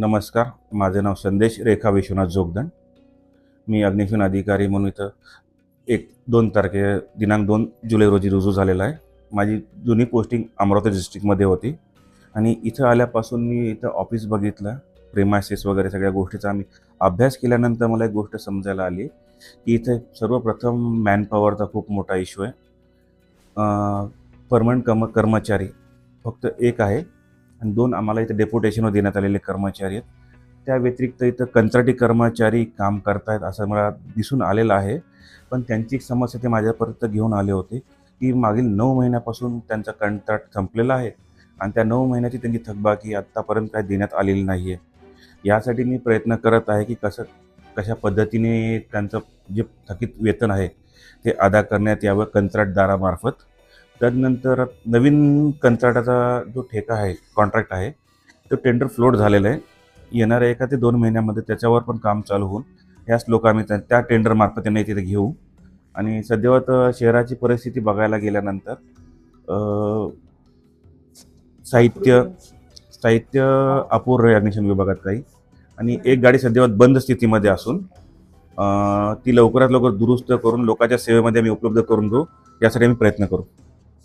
नमस्कार. माझे नाव संदेश रेखा विश्वनाथ जोगदंड. मी अग्निशमन अधिकारी म्हणून इथं 1-2 दिनांक 2 जुलै रोजी रुजू झालेला आहे. माझी जुनी पोस्टिंग अमरावती डिस्ट्रिक्टमध्ये होती आणि इथं आल्यापासून मी इथं ऑफिस बघितलं, प्रेमायसेस वगैरे सगळ्या गोष्टीचा आम्ही अभ्यास केल्यानंतर मला एक गोष्ट समजायला आली की इथे सर्वप्रथम मॅनपॉवरचा खूप मोठा इश्यू आहे. परमनंट कर्मचारी फक्त 1 आहे आणि 2 आम्हाला इथे डेप्युटेशनवर देण्यात आलेले कर्मचारी आहेत. त्या व्यतिरिक्त इथं कंत्राटी कर्मचारी काम करतायत असं मला दिसून आलेलं आहे. पण त्यांची एक समस्या ते माझ्यापर्यंत घेऊन आले होते की मागील 9 महिन्यापासून त्यांचा कंत्राट संपलेला आहे आणि त्या 9 महिन्याची त्यांची थकबाकी आत्तापर्यंत काही देण्यात आलेली नाही आहे. यासाठी मी प्रयत्न करत आहे की कशा पद्धतीने त्यांचं जे थकीत वेतन आहे ते अदा करण्यात यावं कंत्राटदारामार्फत. त्यानंतर नवीन कंत्राटाचा जो ठेका आहे, कॉन्ट्रॅक्ट आहे, तो टेंडर फ्लोट झालेला आहे. येणाऱ्या 1 ते 2 महिन्यामध्ये त्याच्यावर पण काम चालू होऊन याच लोक आम्ही त्या टेंडरमार्फत त्यांना तिथे घेऊ. आणि सध्यावत शहराची परिस्थिती बघायला गेल्यानंतर साहित्य अपूर्ण आहे अग्निशमन विभागात काही, आणि एक गाडी सध्यावत बंद स्थितीमध्ये असून ती लवकरात लवकर दुरुस्त करून लोकांच्या सेवेमध्ये आम्ही उपलब्ध करून देऊ यासाठी आम्ही प्रयत्न करू.